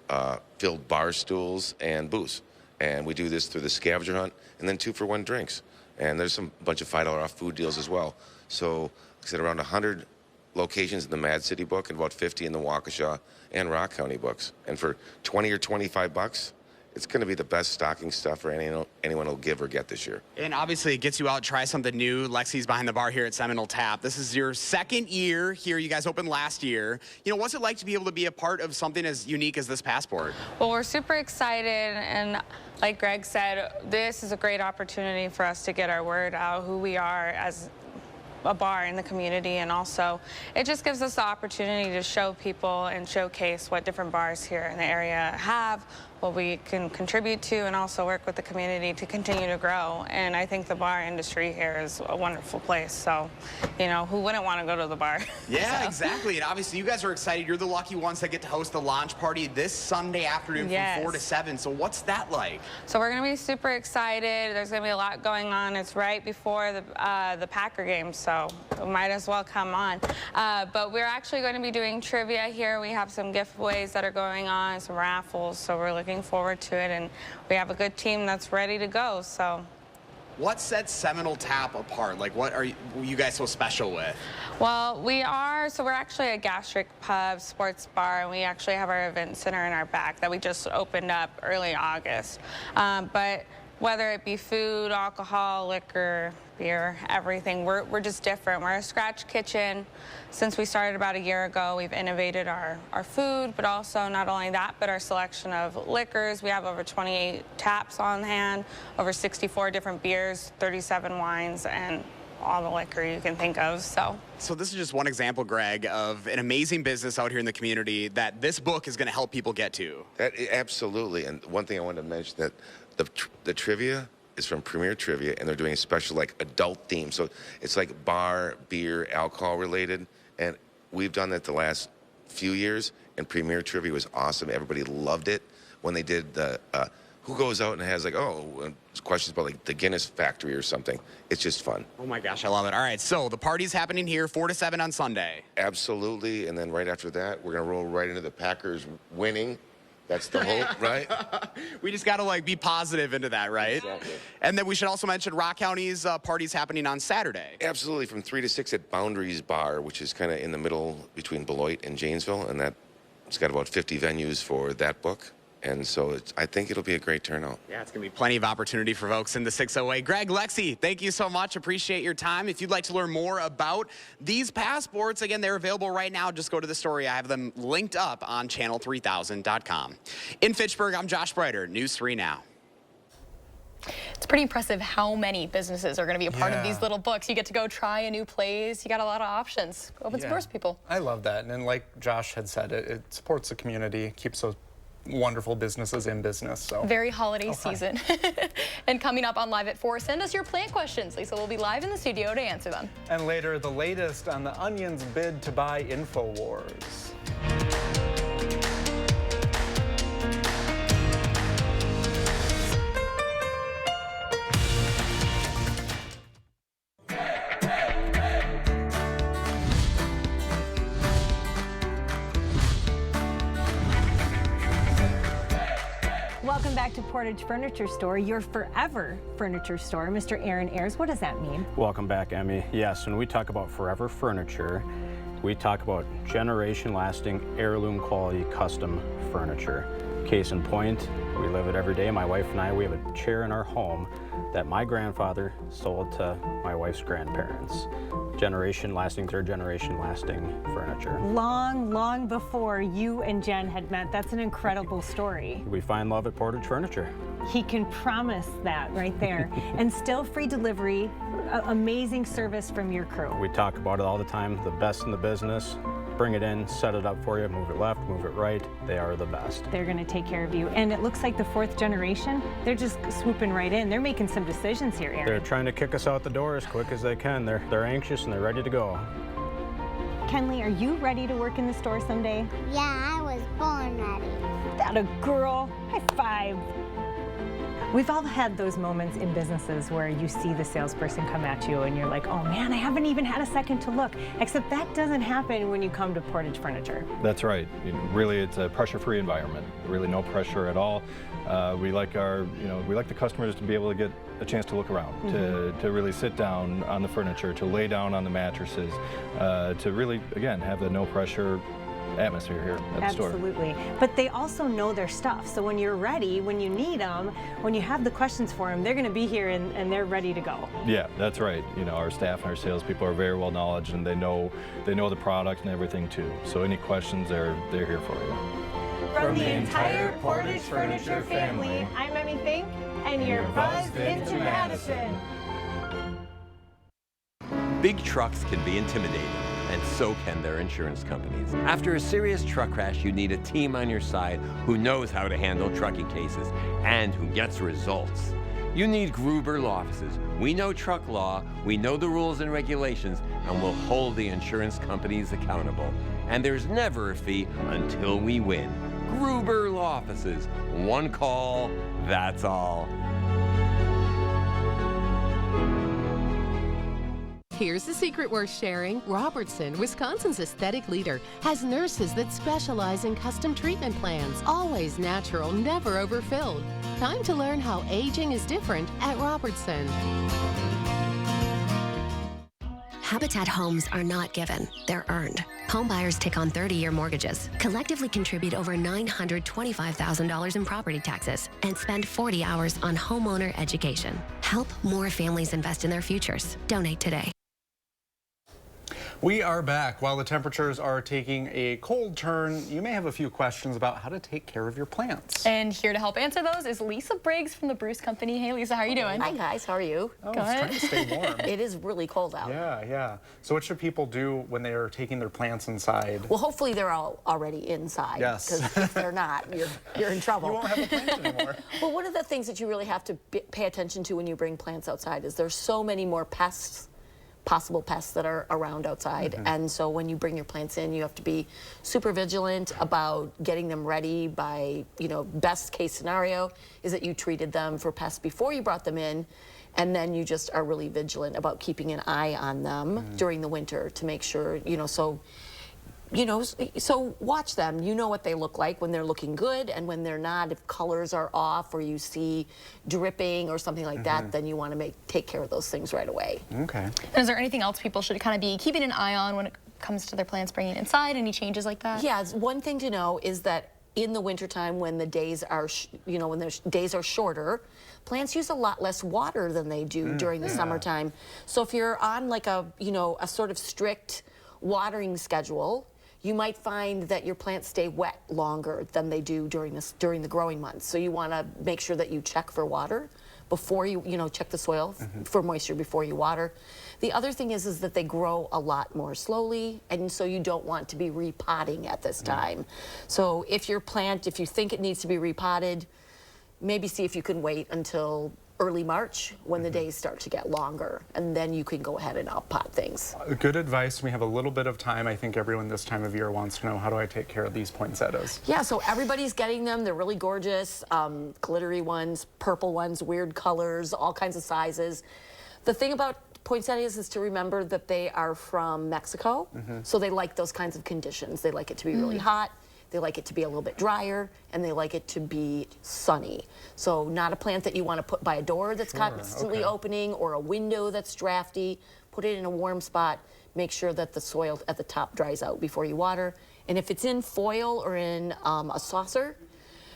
filled bar stools and booths. And we do this through the scavenger hunt and then 2-for-1 drinks. And there's a bunch of $5 off food deals as well. So, like I said, around 100 locations in the Mad City book and about 50 in the Waukesha and Rock County books. And for 20 or 25 bucks, it's going to be the best stocking stuffer anyone will give or get this year. And obviously, it gets you out, try something new. Lexi's behind the bar here at Seminole Tap. This is your 2nd year here. You guys opened last year. You know, what's it like to be able to be a part of something as unique as this passport? Well, we're super excited, and like Greg said, this is a great opportunity for us to get our word out, who we are as a bar in the community, and also it just gives us the opportunity to show people and showcase what different bars here in the area have, what we can contribute to, and also work with the community to continue to grow. And I think the bar industry here is a wonderful place, so you know, who wouldn't want to go to the bar? Yeah, exactly. And obviously you guys are excited. You're the lucky ones that get to host the launch party this Sunday afternoon from 4 to 7. So what's that like? So we're going to be super excited. There's going to be a lot going on. It's right before the Packer game, so we might as well come on. But we're actually going to be doing trivia here. We have some giveaways that are going on, some raffles, so we're looking forward to it, and we have a good team that's ready to go. So what sets Seminole Tap apart? Like, what are you guys so special with? Well, we're actually a gastric pub sports bar, and we actually have our event center in our back that we just opened up early August. But whether it be food, alcohol, liquor, beer, everything, we're just different. We're a scratch kitchen. Since we started about a year ago, we've innovated our food, but also not only that, but our selection of liquors. We have over 28 taps on hand, over 64 different beers, 37 wines, and all the liquor you can think of. So this is just one example, Greg, of an amazing business out here in the community that this book is going to help people get to. Absolutely. And one thing I wanted to mention, that the trivia is from Premier Trivia, and they're doing a special like adult theme. So it's like bar, beer, alcohol related. And we've done that the last few years, and Premier Trivia was awesome. Everybody loved it when they did the who goes out and has like, questions about like the Guinness factory or something. It's just fun. Oh my gosh, I love it. All right, so the party's happening here 4 to 7 on Sunday. Absolutely. And then right after that, we're going to roll right into the Packers winning. That's the hope, right? We just got to like be positive into that, right? Exactly. And then we should also mention Rock County's party's happening on Saturday. Absolutely, from 3 to 6 at Boundaries Bar, which is kind of in the middle between Beloit and Janesville, and it's got about 50 venues for that book. And so I think it'll be a great turnout. Yeah, it's going to be plenty of opportunity for folks in the 608. Greg, Lexi, thank you so much. Appreciate your time. If you'd like to learn more about these passports, again, they're available right now. Just go to the story. I have them linked up on channel3000.com. In Fitchburg, I'm Josh Spreiter, News 3 Now. It's pretty impressive how many businesses are going to be a part of these little books. You get to go try a new place. You got a lot of options. Open some doors, people. I love that. And like Josh had said, it supports the community, keeps those wonderful businesses in business. So very holiday season. And coming up on Live at 4, send us your plant questions. Lisa will be live in the studio to answer them. And later, the latest on the Onion's bid to buy InfoWars. Welcome back to Portage Furniture Store, your forever furniture store. Mr. Aaron Ayers, what does that mean? Welcome back, Emmy. Yes, when we talk about forever furniture, we talk about generation-lasting, heirloom-quality custom furniture. Case in point, we live it every day. My wife and I, we have a chair in our home that my grandfather sold to my wife's grandparents. Generation-lasting, third generation-lasting furniture. Long before you and Jen had met. That's an incredible story. We find love at Portage Furniture. He can promise that right there. And still free delivery, amazing service from your crew. We talk about it all the time, the best in the business. Bring it in, set it up for you, move it left, move it right. They are the best. They're going to take care of you. And it looks like the 4th generation, they're just swooping right in. They're making some decisions here, Aaron. They're trying to kick us out the door as quick as they can. They're anxious and they're ready to go. Kenley, are you ready to work in the store someday? Yeah, I was born ready. That a girl. High five. We've all had those moments in businesses where you see the salesperson come at you and you're like, oh man, I haven't even had a second to look. Except that doesn't happen when you come to Portage Furniture. That's right. Really, it's a pressure-free environment. Really no pressure at all. We like the customers to be able to get a chance to look around, to really sit down on the furniture, to lay down on the mattresses, to really, again, have the no pressure atmosphere here at the store. Absolutely. But they also know their stuff. So when you're ready, when you need them, when you have the questions for them, they're going to be here and they're ready to go. Yeah, that's right. Our staff and our salespeople are very well knowledgeable and they know the product and everything too. So any questions, they're here for you. From the entire Portage Furniture family, I'm Emmy Fink, and you're buzzed into Madison. Big trucks can be intimidating, and so can their insurance companies. After a serious truck crash, you need a team on your side who knows how to handle trucking cases and who gets results. You need Gruber Law Offices. We know truck law, we know the rules and regulations, and we'll hold the insurance companies accountable. And there's never a fee until we win. Gruber Law Offices. One call, that's all. Here's the secret worth sharing. Robertson, Wisconsin's aesthetic leader, has nurses that specialize in custom treatment plans. Always natural, never overfilled. Time to learn how aging is different at Robertson. Habitat homes are not given, they're earned. Home buyers take on 30-year mortgages, collectively contribute over $925,000 in property taxes, and spend 40 hours on homeowner education. Help more families invest in their futures. Donate today. We are back. While the temperatures are taking a cold turn, you may have a few questions about how to take care of your plants. And here to help answer those is Lisa Briggs from the Bruce Company. Hey, Lisa, how are you doing? Hi, guys. How are you? Oh, it's trying to stay warm. It is really cold out. Yeah. So what should people do when they are taking their plants inside? Well, hopefully they're all already inside. Yes. Because if they're not, you're in trouble. You won't have a plant anymore. Well, one of the things that you really have to pay attention to when you bring plants outside is there's so many more possible pests that are around outside. And so when you bring your plants in, you have to be super vigilant about getting them ready by, best case scenario is that you treated them for pests before you brought them in, and then you just are really vigilant about keeping an eye on them during the winter to make sure, so watch them. You know what they look like when they're looking good, and when they're not. If colors are off or you see dripping or something like that, then you want to take care of those things right away. Okay. And is there anything else people should kind of be keeping an eye on when it comes to their plants bringing inside? Any changes like that? Yeah, one thing to know is that in the wintertime, when the days are, when the days are shorter, plants use a lot less water than they do during the summertime. So if you're on like a sort of strict watering schedule, you might find that your plants stay wet longer than they do during the growing months. So you want to make sure that you check for water before you check the soil for moisture before you water. The other thing is that they grow a lot more slowly, and so you don't want to be repotting at this time. So if your plant, if you think it needs to be repotted, maybe see if you can wait until early March when the days start to get longer, and then you can go ahead and outpot things. Good advice. We have a little bit of time. I think everyone this time of year wants to know, how do I take care of these poinsettias? Yeah, so everybody's getting them. They're really gorgeous, glittery ones, purple ones, weird colors, all kinds of sizes. The thing about poinsettias is to remember that they are from Mexico, so they like those kinds of conditions. They like it to be really hot, they like it to be a little bit drier, and they like it to be sunny. So not a plant that you want to put by a door that's constantly opening, or a window that's drafty. Put it in a warm spot. Make sure that the soil at the top dries out before you water. And if it's in foil or in a saucer,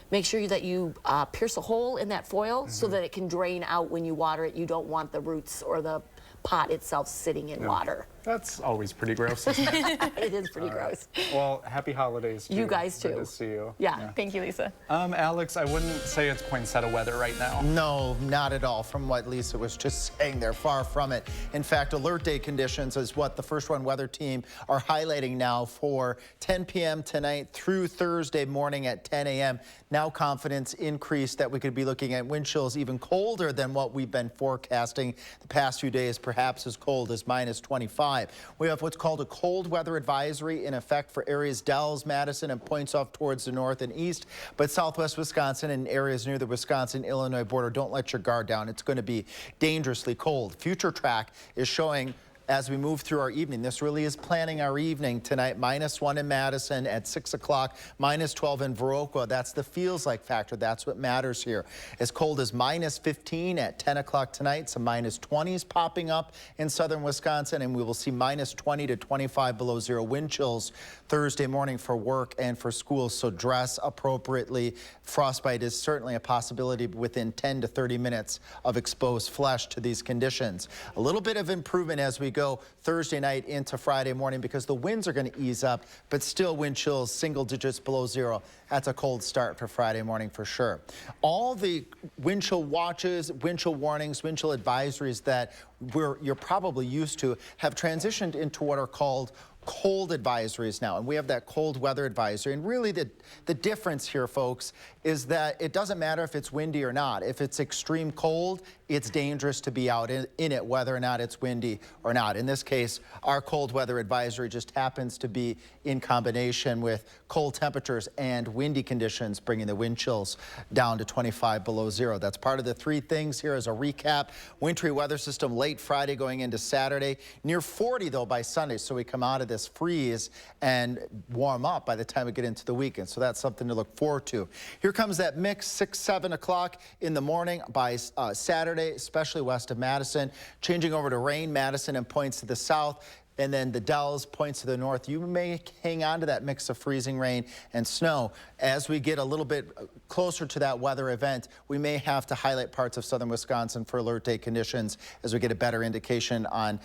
make sure that you pierce a hole in that foil so that it can drain out when you water it. You don't want the roots or the pot itself sitting in water. That's always pretty gross, isn't it? It is pretty gross. Well, happy holidays to you guys too. Good to see you. Yeah. Thank you, Lisa. Alex, I wouldn't say it's poinsettia weather right now. No, not at all. From what Lisa was just saying, they're far from it. In fact, alert day conditions is what the First One weather team are highlighting now for 10 p.m. tonight through Thursday morning at 10 a.m. Now confidence increased that we could be looking at wind chills even colder than what we've been forecasting the past few days, perhaps as cold as -25. We have what's called a cold weather advisory in effect for areas Dells, Madison, and points off towards the north and east. But southwest Wisconsin and areas near the Wisconsin-Illinois border, don't let your guard down. It's going to be dangerously cold. Future Track is showing as we move through our evening. This really is planning our evening tonight. -1 in Madison at 6 o'clock, -12 in Viroqua. That's the feels like factor. That's what matters here. As cold as -15 at 10 o'clock tonight. Some -20s popping up in southern Wisconsin, and we will see -20 to 25 below zero wind chills Thursday morning for work and for school. So dress appropriately. Frostbite is certainly a possibility within 10 to 30 minutes of exposed flesh to these conditions. A little bit of improvement as we go Thursday night into Friday morning because the winds are going to ease up, but still wind chills single digits below zero. That's a cold start for Friday morning for sure. All the wind chill watches, wind chill warnings, wind chill advisories that you're probably used to have transitioned into what are called cold advisories now, and we have that cold weather advisory. And really the difference here, folks, is that it doesn't matter if it's windy or not. If it's extreme cold, it's dangerous to be out in it, whether or not it's windy or not. In this case, our cold weather advisory just happens to be in combination with cold temperatures and windy conditions, bringing the wind chills down to 25 below zero. That's part of the three things here as a recap. Wintry weather system late Friday going into Saturday. Near 40, though, by Sunday, so we come out of this freeze and warm up by the time we get into the weekend. So that's something to look forward to. Here comes that mix, 6, 7 o'clock in the morning by Saturday, especially west of Madison. Changing over to rain, Madison, and points to the south. And then the Dells points to the north. You may hang on to that mix of freezing rain and snow. As we get a little bit closer to that weather event, we may have to highlight parts of southern Wisconsin for alert day conditions as we get a better indication on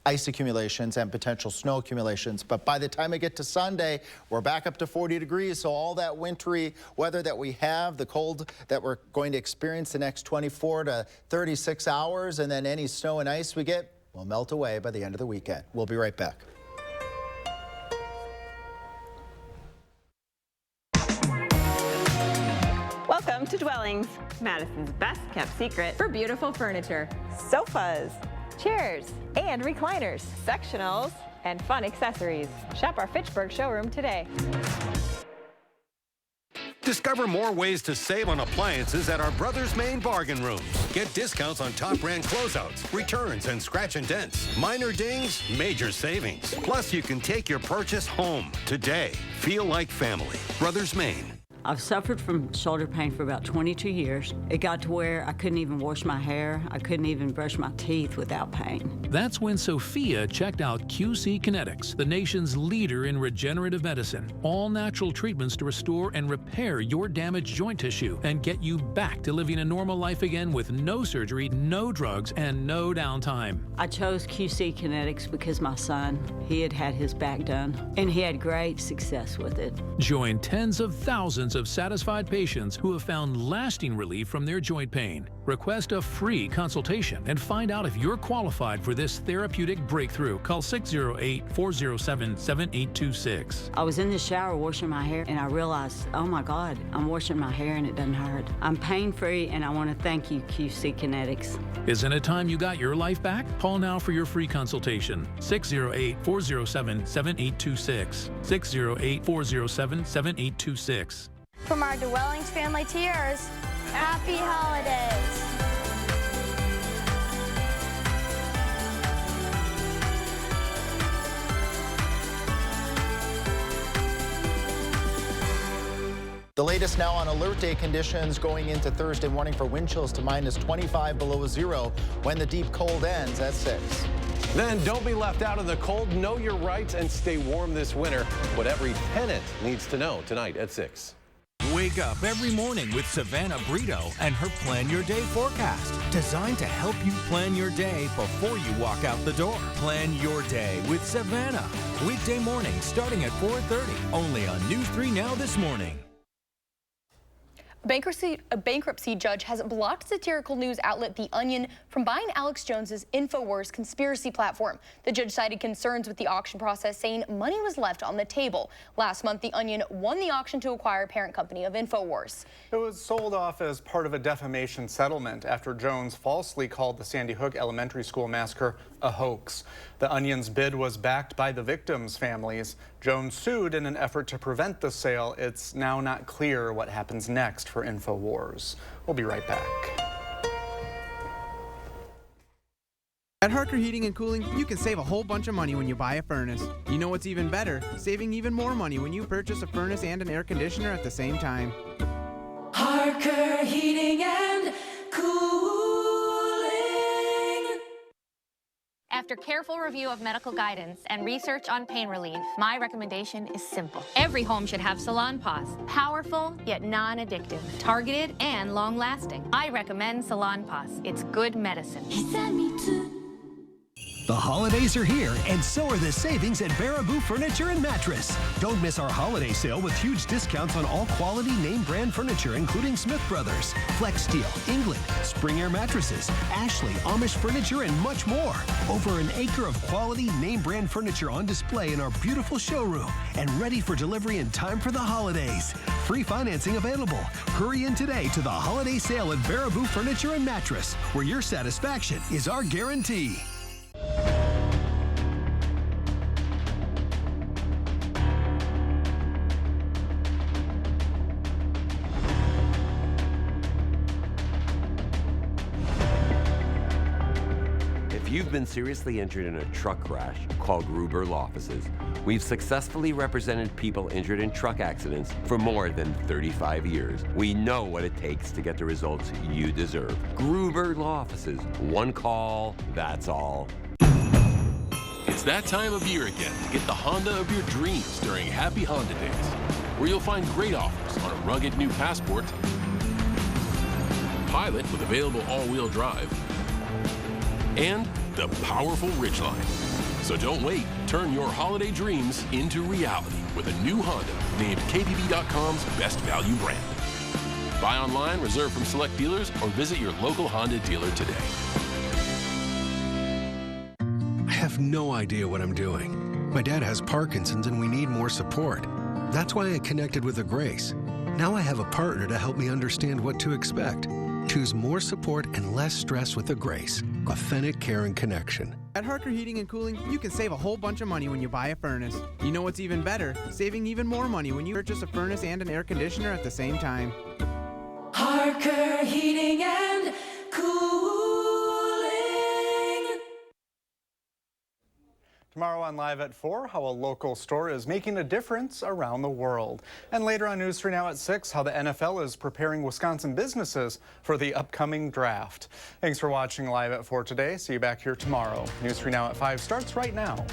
ice accumulations and potential snow accumulations. But by the time we get to Sunday, we're back up to 40 degrees. So all that wintry weather that we have, the cold that we're going to experience the next 24 to 36 hours, and then any snow and ice we get will melt away by the end of the weekend. We'll be right back. Welcome to Dwellings, Madison's best kept secret for beautiful furniture, sofas, chairs, and recliners, sectionals, and fun accessories. Shop our Fitchburg showroom today. Discover more ways to save on appliances at our Brothers Main bargain rooms. Get discounts on top brand closeouts, returns, and scratch and dents. Minor dings, major savings. Plus, you can take your purchase home today. Feel like family. Brothers Main. I've suffered from shoulder pain for about 22 years. It got to where I couldn't even wash my hair. I couldn't even brush my teeth without pain. That's when Sophia checked out QC Kinetics, the nation's leader in regenerative medicine. All natural treatments to restore and repair your damaged joint tissue and get you back to living a normal life again with no surgery, no drugs, and no downtime. I chose QC Kinetics because my son, he had his back done, and he had great success with it. Join tens of thousands of satisfied patients who have found lasting relief from their joint pain. Request a free consultation and find out if you're qualified for this therapeutic breakthrough. Call 608-407-7826. I was in the shower washing my hair and I realized, oh my God, I'm washing my hair and it doesn't hurt. I'm pain-free and I want to thank you, QC Kinetics. Isn't it time you got your life back? Call now for your free consultation. 608-407-7826. 608-407-7826. From our Dwellings family to yours, happy holidays. The latest now on alert day conditions going into Thursday morning for wind chills to -25 below zero when the deep cold ends at 6. Then don't be left out in the cold. Know your rights and stay warm this winter. What every tenant needs to know tonight at 6. Wake up every morning with Savannah Brito and her Plan Your Day forecast, designed to help you plan your day before you walk out the door. Plan your day with Savannah. Weekday morning starting at 4:30, only on News 3 Now this morning. A bankruptcy judge has blocked satirical news outlet The Onion from buying Alex Jones's InfoWars conspiracy platform. The judge cited concerns with the auction process, saying money was left on the table. Last month, The Onion won the auction to acquire parent company of InfoWars. It was sold off as part of a defamation settlement after Jones falsely called the Sandy Hook Elementary School massacre a hoax. The Onion's bid was backed by the victims' families. Jones sued in an effort to prevent the sale. It's now not clear what happens next for InfoWars. We'll be right back. At Harker Heating and Cooling, you can save a whole bunch of money when you buy a furnace. You know what's even better? Saving even more money when you purchase a furnace and an air conditioner at the same time. Harker Heating and Cooling. After careful review of medical guidance and research on pain relief, my recommendation is simple. Every home should have Salon Paws. Powerful, yet non-addictive. Targeted and long-lasting. I recommend Salon Paws. It's good medicine. He said me too. The holidays are here, and so are the savings at Baraboo Furniture and Mattress. Don't miss our holiday sale with huge discounts on all quality name brand furniture, including Smith Brothers, Flex Steel, England, Spring Air Mattresses, Ashley, Amish Furniture, and much more. Over an acre of quality name brand furniture on display in our beautiful showroom and ready for delivery in time for the holidays. Free financing available. Hurry in today to the holiday sale at Baraboo Furniture and Mattress, where your satisfaction is our guarantee. If you've been seriously injured in a truck crash, call Gruber Law Offices. We've successfully represented people injured in truck accidents for more than 35 years. We know what it takes to get the results you deserve. Gruber Law Offices. One call, that's all. It's that time of year again to get the Honda of your dreams during Happy Honda Days, where you'll find great offers on a rugged new Passport, Pilot with available all-wheel drive, and the powerful Ridgeline. So don't wait. Turn your holiday dreams into reality with a new Honda named KBB.com's best value brand. Buy online, reserve from select dealers, or visit your local Honda dealer today. I have no idea what I'm doing. My dad has Parkinson's and we need more support. That's why I connected with a Grace. Now I have a partner to help me understand what to expect. Choose more support and less stress with a Grace. Authentic care and connection. At Harker Heating and Cooling, you can save a whole bunch of money when you buy a furnace. You know what's even better? Saving even more money when you purchase a furnace and an air conditioner at the same time. Harker Heating and Cooling. Tomorrow on Live at 4, how a local store is making a difference around the world. And later on News 3 Now at 6, how the NFL is preparing Wisconsin businesses for the upcoming draft. Thanks for watching Live at 4 today. See you back here tomorrow. News 3 Now at 5 starts right now.